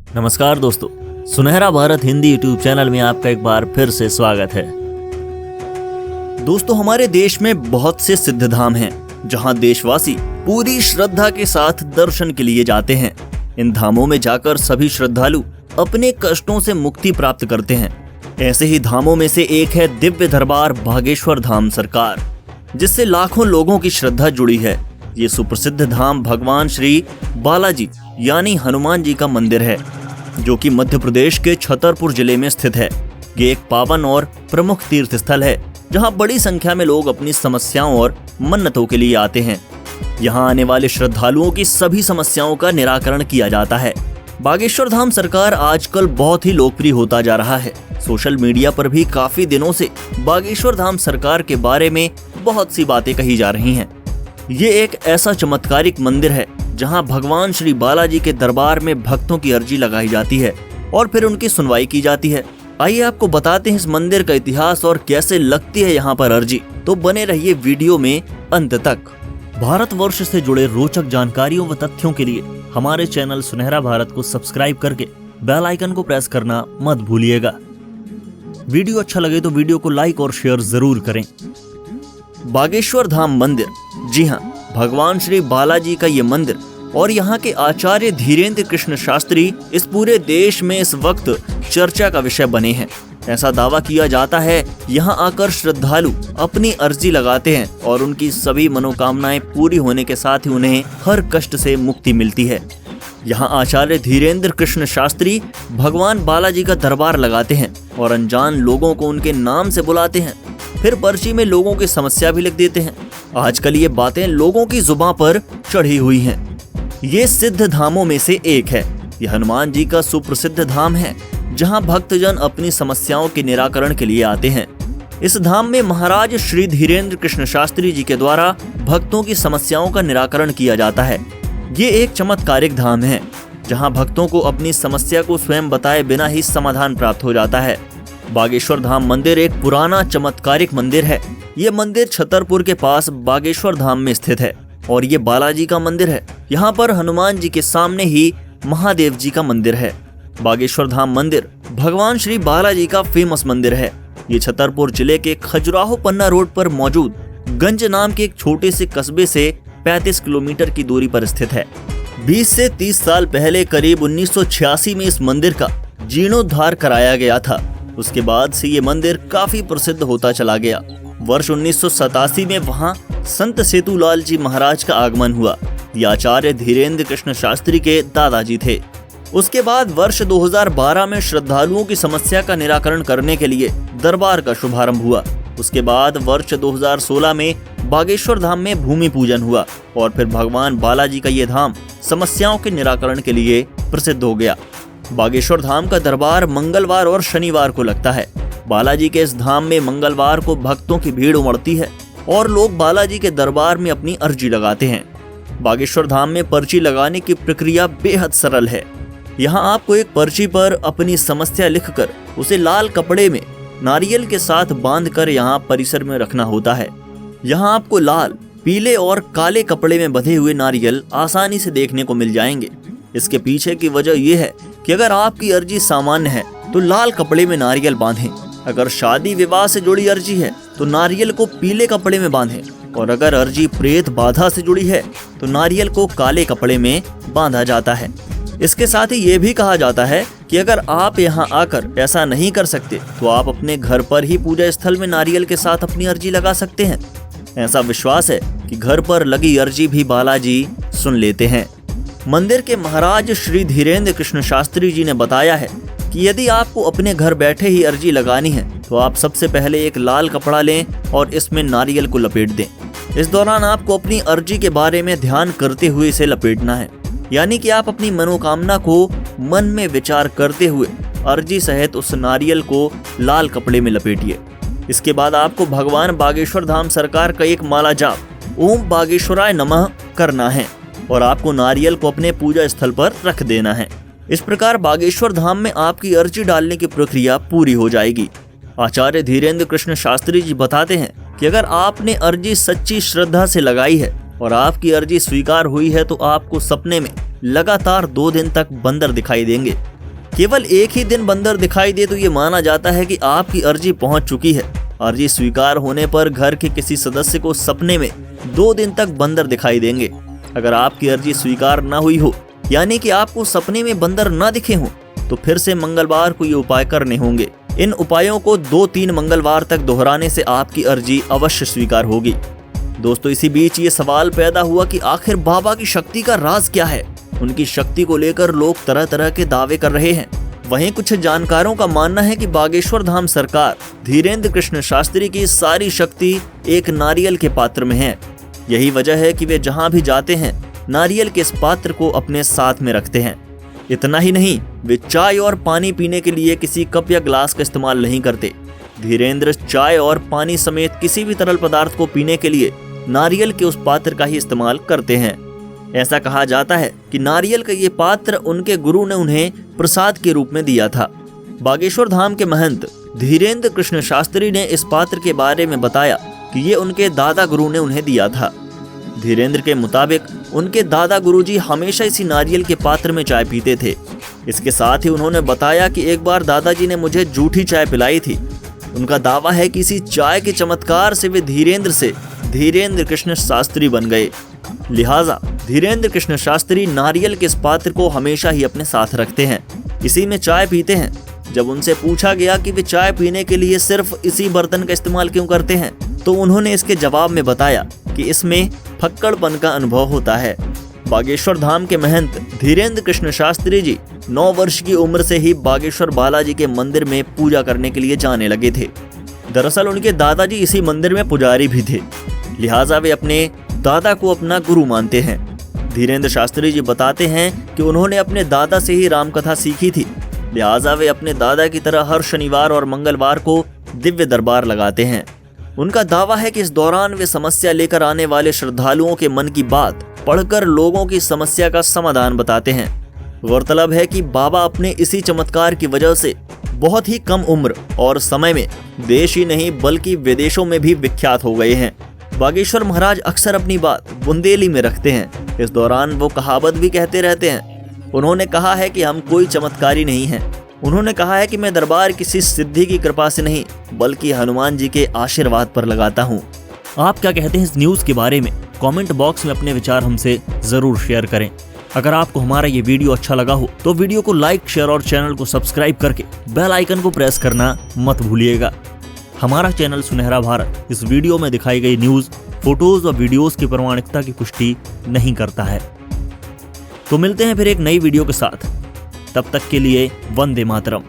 नमस्कार दोस्तों, सुनहरा भारत हिंदी यूट्यूब चैनल में आपका एक बार फिर से स्वागत है। दोस्तों, हमारे देश में बहुत से सिद्ध धाम हैं जहां देशवासी पूरी श्रद्धा के साथ दर्शन के लिए जाते हैं। इन धामों में जाकर सभी श्रद्धालु अपने कष्टों से मुक्ति प्राप्त करते हैं। ऐसे ही धामों में से एक है दिव्य दरबार बागेश्वर धाम सरकार, जिससे लाखों लोगों की श्रद्धा जुड़ी है। ये सुप्रसिद्ध धाम भगवान श्री बालाजी यानी हनुमान जी का मंदिर है, जो कि मध्य प्रदेश के छतरपुर जिले में स्थित है। ये एक पावन और प्रमुख तीर्थ स्थल है, जहां बड़ी संख्या में लोग अपनी समस्याओं और मन्नतों के लिए आते हैं। यहां आने वाले श्रद्धालुओं की सभी समस्याओं का निराकरण किया जाता है। बागेश्वर धाम सरकार आजकल बहुत ही लोकप्रिय होता जा रहा है। सोशल मीडिया पर भी काफी दिनों से बागेश्वर धाम सरकार के बारे में बहुत सी बातें कही जा रही हैं। ये एक ऐसा चमत्कारिक मंदिर है जहां भगवान श्री बालाजी के दरबार में भक्तों की अर्जी लगाई जाती है और फिर उनकी सुनवाई की जाती है। आइए आपको बताते हैं इस मंदिर का इतिहास और कैसे लगती है यहाँ पर अर्जी। तो बने रहिए वीडियो में अंत तक। भारतवर्ष से जुड़े रोचक जानकारियों व तथ्यों के लिए हमारे चैनल सुनहरा भारत को सब्सक्राइब करके बेल आइकन को प्रेस करना मत भूलिएगा। वीडियो अच्छा लगे तो वीडियो को लाइक और शेयर जरूर करें। बागेश्वर धाम मंदिर, जी हाँ, भगवान श्री बालाजी का ये मंदिर और यहाँ के आचार्य धीरेन्द्र कृष्ण शास्त्री इस पूरे देश में इस वक्त चर्चा का विषय बने हैं। ऐसा दावा किया जाता है यहाँ आकर श्रद्धालु अपनी अर्जी लगाते हैं और उनकी सभी मनोकामनाएं पूरी होने के साथ ही उन्हें हर कष्ट से मुक्ति मिलती है। यहाँ आचार्य धीरेन्द्र कृष्ण शास्त्री भगवान बालाजी का दरबार लगाते हैं और अनजान लोगों को उनके नाम से बुलाते हैं। फिर पर्ची में लोगों की समस्या भी लिख देते हैं। आजकल ये बातें लोगों की जुबान पर चढ़ी हुई हैं। ये सिद्ध धामों में से एक है। यह हनुमान जी का सुप्रसिद्ध धाम है, जहां भक्तजन अपनी समस्याओं के निराकरण के लिए आते हैं। इस धाम में महाराज श्री धीरेन्द्र कृष्ण शास्त्री जी के द्वारा भक्तों की समस्याओं का निराकरण किया जाता है। ये एक चमत्कारिक धाम है, जहां भक्तों को अपनी समस्या को स्वयं बताए बिना ही समाधान प्राप्त हो जाता है। बागेश्वर धाम मंदिर एक पुराना चमत्कारिक मंदिर है। ये मंदिर छतरपुर के पास बागेश्वर धाम में स्थित है और ये बालाजी का मंदिर है। यहाँ पर हनुमान जी के सामने ही महादेव जी का मंदिर है। बागेश्वर धाम मंदिर भगवान श्री बालाजी का फेमस मंदिर है। ये छतरपुर जिले के खजुराहो पन्ना रोड पर मौजूद गंज नाम के एक छोटे से कस्बे से 35 किलोमीटर की दूरी पर स्थित है। 20 से 30 साल पहले करीब 1986 में इस मंदिर का जीर्णोद्धार कराया गया था। उसके बाद से ये मंदिर काफी प्रसिद्ध होता चला गया। वर्ष 1987 में वहां संत सेतुलाल जी महाराज का आगमन हुआ। ये आचार्य धीरेन्द्र कृष्ण शास्त्री के दादाजी थे। उसके बाद वर्ष 2012 में श्रद्धालुओं की समस्या का निराकरण करने के लिए दरबार का शुभारंभ हुआ। उसके बाद वर्ष 2016 में बागेश्वर धाम में भूमि पूजन हुआ और फिर भगवान बालाजी का ये धाम समस्याओं के निराकरण के लिए प्रसिद्ध हो गया। बागेश्वर धाम का दरबार मंगलवार और शनिवार को लगता है। बालाजी के इस धाम में मंगलवार को भक्तों की भीड़ उमड़ती है और लोग बालाजी के दरबार में अपनी अर्जी लगाते हैं। बागेश्वर धाम में पर्ची लगाने की प्रक्रिया बेहद सरल है। यहाँ आपको एक पर्ची पर अपनी समस्या लिखकर उसे लाल कपड़े में नारियल के साथ बांधकर यहाँ परिसर में रखना होता है। यहाँ आपको लाल, पीले और काले कपड़े में बंधे हुए नारियल आसानी से देखने को मिल जाएंगे। इसके पीछे की वजह यह है कि अगर आपकी अर्जी सामान्य है तो लाल कपड़े में नारियल बांधें। अगर शादी विवाह से जुड़ी अर्जी है तो नारियल को पीले कपड़े में बांधें और अगर अर्जी प्रेत बाधा से जुड़ी है तो नारियल को काले कपड़े में बांधा जाता है। इसके साथ ही ये भी कहा जाता है कि अगर आप यहाँ आकर ऐसा नहीं कर सकते तो आप अपने घर पर ही पूजा स्थल में नारियल के साथ अपनी अर्जी लगा सकते हैं। ऐसा विश्वास है कि घर पर लगी अर्जी भी बालाजी सुन लेते हैं। मंदिर के महाराज श्री धीरेन्द्र कृष्ण शास्त्री जी ने बताया है कि यदि आपको अपने घर बैठे ही अर्जी लगानी है तो आप सबसे पहले एक लाल कपड़ा लें और इसमें नारियल को लपेट दें। इस दौरान आपको अपनी अर्जी के बारे में ध्यान करते हुए इसे लपेटना है, यानी कि आप अपनी मनोकामना को मन में विचार करते हुए अर्जी सहित उस नारियल को लाल कपड़े में लपेटिए। इसके बाद आपको भगवान बागेश्वर धाम सरकार का एक माला जाप ओम बागेश्वराय नमः करना है और आपको नारियल को अपने पूजा स्थल पर रख देना है। इस प्रकार बागेश्वर धाम में आपकी अर्जी डालने की प्रक्रिया पूरी हो जाएगी। आचार्य धीरेन्द्र कृष्ण शास्त्री जी बताते हैं कि अगर आपने अर्जी सच्ची श्रद्धा से लगाई है और आपकी अर्जी स्वीकार हुई है तो आपको सपने में लगातार 2 दिन तक बंदर दिखाई देंगे केवल एक ही दिन बंदर दिखाई दे तो ये माना जाता है कि आपकी अर्जी पहुंच चुकी है। अर्जी स्वीकार होने पर घर के किसी सदस्य को सपने में 2 दिन तक बंदर दिखाई देंगे। अगर आपकी अर्जी स्वीकार न हुई हो, यानी कि आपको सपने में बंदर न दिखे हों, तो फिर से मंगलवार को ये उपाय करने होंगे। इन उपायों को 2-3 मंगलवार तक दोहराने से आपकी अर्जी अवश्य स्वीकार होगी। दोस्तों, इसी बीच ये सवाल पैदा हुआ कि आखिर बाबा की शक्ति का राज क्या है। उनकी शक्ति को लेकर लोग तरह तरह के दावे कर रहे हैं। वहीं कुछ जानकारों का मानना है कि बागेश्वर धाम सरकार धीरेन्द्र कृष्ण शास्त्री की सारी शक्ति एक नारियल के पात्र में है। यही वजह है कि वे जहां भी जाते हैं नारियल के इस पात्र को अपने साथ में रखते हैं। इतना ही नहीं, वे चाय और पानी पीने के लिए किसी कप या ग्लास का इस्तेमाल नहीं करते। धीरेन्द्र चाय और पानी समेत किसी भी तरल पदार्थ को पीने के लिए नारियल के उस पात्र का ही इस्तेमाल करते हैं। ऐसा कहा जाता है कि नारियल का ये पात्र उनके गुरु ने उन्हें प्रसाद के रूप में दिया था। बागेश्वर धाम के महंत धीरेन्द्र कृष्ण शास्त्री ने इस पात्र के बारे में बताया कि ये उनके दादा गुरु ने उन्हें दिया था। धीरेन्द्र के मुताबिक उनके दादा गुरुजी हमेशा इसी नारियल के पात्र में चाय पीते थे। इसके साथ ही उन्होंने बताया कि एक बार दादाजी ने मुझे जूठी चाय पिलाई थी। उनका दावा है कि इसी चाय के चमत्कार से वे धीरेन्द्र से धीरेन्द्र कृष्ण शास्त्री बन गए। लिहाजा धीरेन्द्र कृष्ण शास्त्री नारियल के इस पात्र को हमेशा ही अपने साथ रखते हैं, इसी में चाय पीते हैं। जब उनसे पूछा गया कि वे चाय पीने के लिए सिर्फ इसी बर्तन का इस्तेमाल क्यों करते हैं, तो उन्होंने इसके जवाब में बताया कि इसमें फक्कड़पन का अनुभव होता है। बागेश्वर धाम के महंत धीरेन्द्र कृष्ण शास्त्री जी 9 वर्ष की उम्र से ही बागेश्वर बालाजी के मंदिर में पूजा करने के लिए जाने लगे थे। दरअसल उनके दादाजी इसी मंदिर में पुजारी भी थे, लिहाजा वे अपने दादा को अपना गुरु मानते हैं। धीरेन्द्र शास्त्री जी बताते हैं कि उन्होंने अपने दादा से ही रामकथा सीखी थी, लिहाजा वे अपने दादा की तरह हर शनिवार और मंगलवार को दिव्य दरबार लगाते हैं। उनका दावा है कि इस दौरान वे समस्या लेकर आने वाले श्रद्धालुओं के मन की बात पढ़कर लोगों की समस्या का समाधान बताते हैं। गौरतलब है कि बाबा अपने इसी चमत्कार की वजह से बहुत ही कम उम्र और समय में देश ही नहीं बल्कि विदेशों में भी विख्यात हो गए हैं। बागेश्वर महाराज अक्सर अपनी बात बुंदेली में रखते हैं। इस दौरान वो कहावत भी कहते रहते हैं। उन्होंने कहा है कि हम कोई चमत्कारी नहीं हैं। उन्होंने कहा है कि मैं दरबार किसी सिद्धि की कृपा से नहीं बल्कि हनुमान जी के आशीर्वाद पर लगाता हूँ। आप क्या कहते हैं इस न्यूज़ के बारे में? कमेंट बॉक्स में अपने विचार हमसे जरूर शेयर करें। अगर आपको हमारा ये वीडियो अच्छा लगा हो तो वीडियो को लाइक, शेयर और चैनल को सब्सक्राइब करके बेल आइकन को प्रेस करना मत भूलिएगा। हमारा चैनल सुनहरा भारत इस वीडियो में दिखाई गई न्यूज़, फोटोज और वीडियोस की प्रामाणिकता की पुष्टि नहीं करता है। तो मिलते हैं फिर एक नई वीडियो के साथ। तब तक के लिए वंदे मातरम।